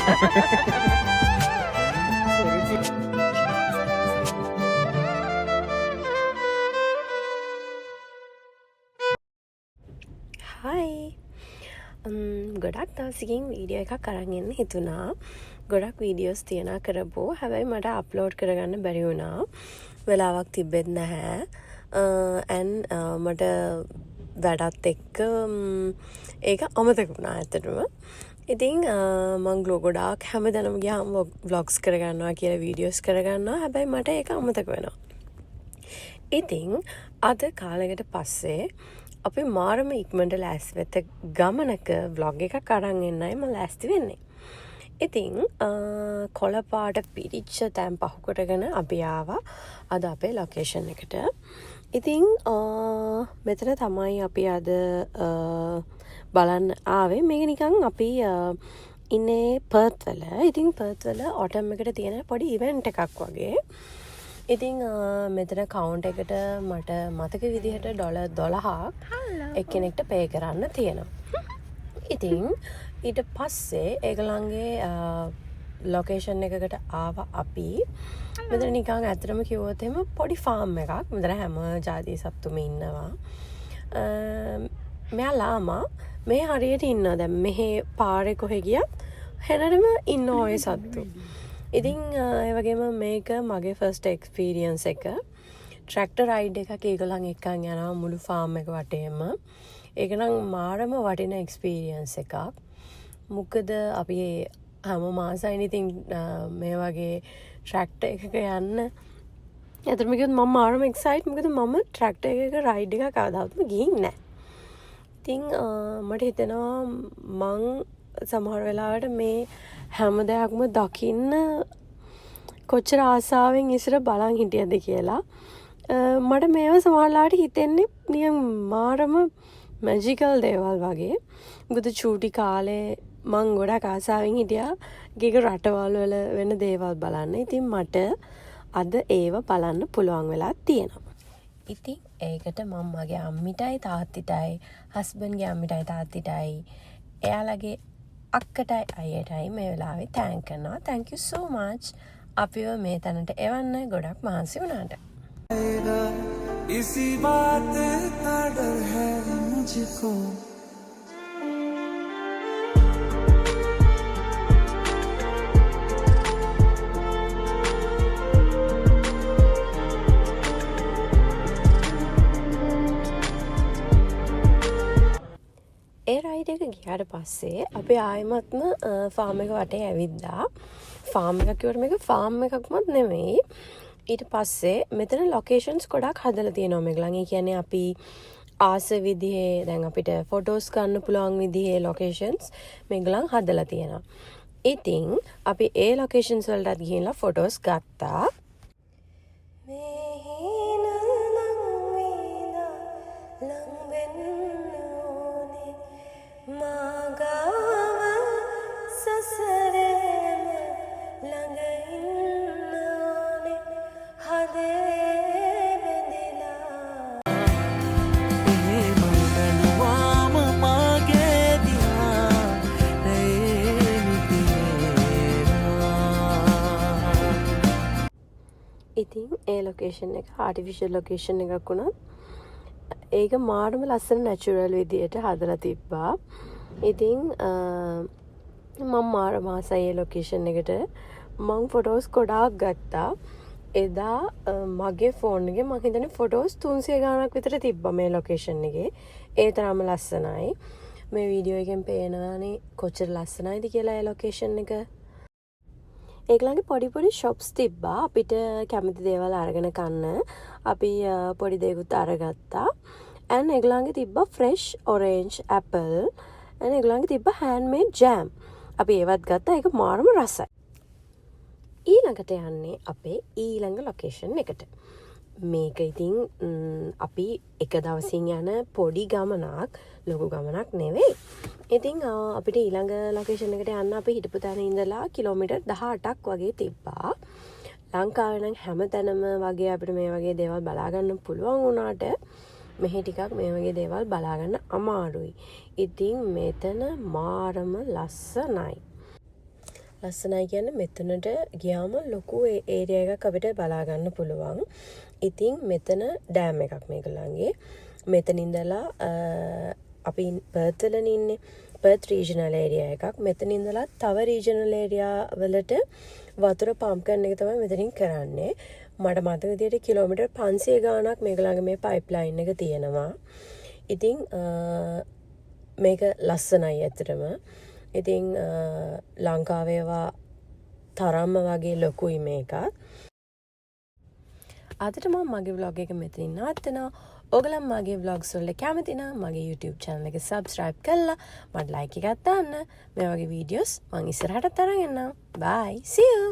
හයි ගොඩක් දවසකින් වීඩියෝ එකක් අරන් එන්න හිතුණා. ගොඩක් වීඩියෝස් තියනා කරපෝ. හැබැයි මට අප්ලෝඩ් කරගන්න බැරි වුණා. වෙලාවක් තිබෙත් නැහැ. මට වැඩත් එක්ක ඒක අමතක වුණා ඇත්තටම. ඉතින් මං ගොඩාක් හැමදැනම ගියාම ව්ලොග්ස් කරගන්නවා කියලා වීඩියෝස් කරගන්නවා. හැබැයි මට ඒක අමතක වෙනවා. ඉතින් අද කාලෙකට පස්සේ අපි මාරම ඉක්මනට ලෑස්ති වෙත ගමනක vlog එකක් අරන් එන්නයි මම ලෑස්ති වෙන්නේ. ඉතින් කොළපාට පිරිච්ච තැන් පහු කරගෙන අපි ආවා අද අපේ ලොකේෂන් එකට. ඉතින් මෙතන තමයි අපි අද බලන්න ආවේ. මේක නිකන් අපි ඉන්නේ පර්ත් වල. ඉතින් පර්ත් වල ඔටම් එකට තියෙන පොඩි ඉවෙන්ට් එකක් වගේ. ඉතින් මෙතන කවුන්ට් එකට මට මතක විදිහට $12ක් එක්කෙනෙක්ට පේ කරන්න තියෙනවා. ඉතින් ඊට පස්සේ ඒගොල්ලන්ගේ ලොකේෂන් එකකට ආව අපි. මෙතන නිකන් ඇත්තටම කිව්වොත් එහෙම පොඩි ෆාම් එකක්. මෙතන හැම ජාතියේ සත්තුම ඉන්නවා. මෙයා ලාමා මේ හරියට ඉන්නවා. දැන් මෙහි පාරේ කොහෙ ගියත් හැරෙම ඉන්න ඔය සත්තු. ඉතින් ඒ වගේම මේක මගේ ෆස්ට් එක්ස්පීරියන්ස් එක. ට්‍රැක්ටර් රයිඩ් එකක් ඒගොල්ලන් එක්කන් යනවා මුළු ෆාම් එක වටේම. ඒක නම් මාරම වටින එක්ස්පීරියන්ස් එකක්. මොකද අපි හැම මාසෙයි ඉතින් මේ වගේ ට්‍රැක්ටර් එකක යන්න. ඇත්තටම කිව්වොත් මම මාරම එක්සයිට්. මොකද මම ට්‍රැක්ටර් එකක රයිඩ් එකක් කවදාවත් ගිහින් නැහැ. ඉතින් මට හිතෙනවා මං සමහර වෙලාවට මේ හැම දෙයක්ම දකින්න කොච්චර ආසාවෙන් ඉස්සර බලන් හිටියද කියලා. මට මේවා සමහරලාට හිතෙන්නේ නිකන් මාරම මැජිකල් දේවල් වගේ. මොකද චූටි කාලේ මං ගොඩක් ආසාවෙන් හිටියා ගිග රටවල් වල වෙන දේවල් බලන්න. ඉතින් මට අද ඒව බලන්න පුළුවන් වෙලා තියෙනවා. ඉතින් ඒකට මම මගේ අම්මිටයි තාත්තිටයි හස්බන්ඩ්ගේ අම්මිටයි තාත්තිටයි එයාලගේ අක්කටයි අයියටයි මේ වෙලාවේ තෑන්ක් කරනවා. thank you so much අපිව මේ තැනට එවන්න ගොඩක් මහන්සි වුණාට. इसी बात का डर है मुझको. ඒ රයිඩ් එක ගියාට පස්සේ අපි ආයෙමත්ම ෆාම් එක වටේ ඇවිද්දා. ෆාම් එකක් කියවට මේක ෆාම් එකක්මත් නෙමෙයි. ඊට පස්සේ මෙතන ලොකේෂන්ස් ගොඩක් හදලා තියෙනවා මේගොල්ලන්. ඒ කියන්නේ අපි ආස විදිහේ දැන් අපිට ෆොටෝස් ගන්න පුළුවන් විදිහේ ලොකේෂන්ස් මේගොල්ලන් හදලා තියෙනවා. ඉතින් අපි ඒ ලොකේෂන්ස් වලට ගිහින්ලා ෆොටෝස් ගත්තා. ඉතින් ඒ ලොකේෂන් එක ආටිෆිෂල් ලොකේෂන් එකක් වුණත් ඒක මාරම ලස්සන නැචරල් විදියට හදලා තිබ්බා. ඉතින් මම මාරම ආසයි ඒ ලොකේෂන් එකට. මම ෆොටෝස් ගොඩාක් ගත්තා. එදා මගේ ෆෝන් එකේ මම හිතන්නේ ෆොටෝස් 300 ගාණක් විතර තිබ්බා මේ ලොකේෂන් එකේ. ඒ තරම්ම ලස්සනයි. මේ වීඩියෝ එකෙන් පේනවානේ කොච්චර ලස්සනයිද කියලා ඒ ලොකේෂන් එක. ඒගොල්ලන්ගේ පොඩි පොඩි shops තිබ්බා. අපිට කැමති දේවල් අරගෙන කන්න. අපි පොඩි දේකුත් අරගත්තා. and ඒගොල්ලන්ගේ තිබ්බා fresh orange apple. and ඒගොල්ලන්ගේ තිබ්බා handmade jam. අපි ඒවත් ගත්තා. ඒක මාරම රසයි. ඊළඟට යන්නේ අපේ ඊළඟ ලොකේෂන් එකට. මේක ඉතින් අපි එක දවසින් යන පොඩි ගමනක්, ලොකු ගමනක් නෙවෙයි. ඉතින් අපිට ඊළඟ ලොකේෂන් එකට යන්න අපි හිටපු තැන ඉඳලා කිලෝමීටර් 18ක් වගේ තිබ්බා. ලංකාවේ නම් හැමතැනම වගේ අපිට මේ වගේ දේවල් බලා ගන්න පුළුවන් වුණාට මෙහි ටිකක් මේ වගේ දේවල් බලා ගන්න අමාරුයි. ඉතින් මෙතන මාරම ලස්සනයි. ලස්සනයි කියන්නේ මෙතනට ගියාම ලොකු ඒරියා එකක් අපිට බලා ගන්න පුළුවන්. ඉතින් මෙතන ඩෑම් එකක් මේගොල්ලන්ගේ. මෙතන ඉඳලා අපි පර්ත් වලනේ ඉන්නේ. පර්ත් රීජනල් ඒරියා එකක්. මෙතන ඉඳලා තව රීජනල් ඒරියා වලට වතුර පම්ප් කරන එක තමයි මෙතනින් කරන්නේ. මට මතක විදියට කිලෝමීටර් 500 ගාණක් මේගොල්ලන්ගේ මේ පයිප්ලයින් එක තියෙනවා. ඉතින් මේක ලස්සනයි ඇත්තටම. ඉතින් ලංකාවේවා තරම්ම වගේ ලොකුයි මේක. අදට මම මගේ vlog එක මෙතනින් නවත්තනවා. ඔයගලම් මගේ vlogs වලට කැමති නම් මගේ YouTube channel එක subscribe කරලා මට like එකක් දාන්න. මේ වගේ videos මම ඉස්සරහටත් අරන් එන්නම්. Bye. See you.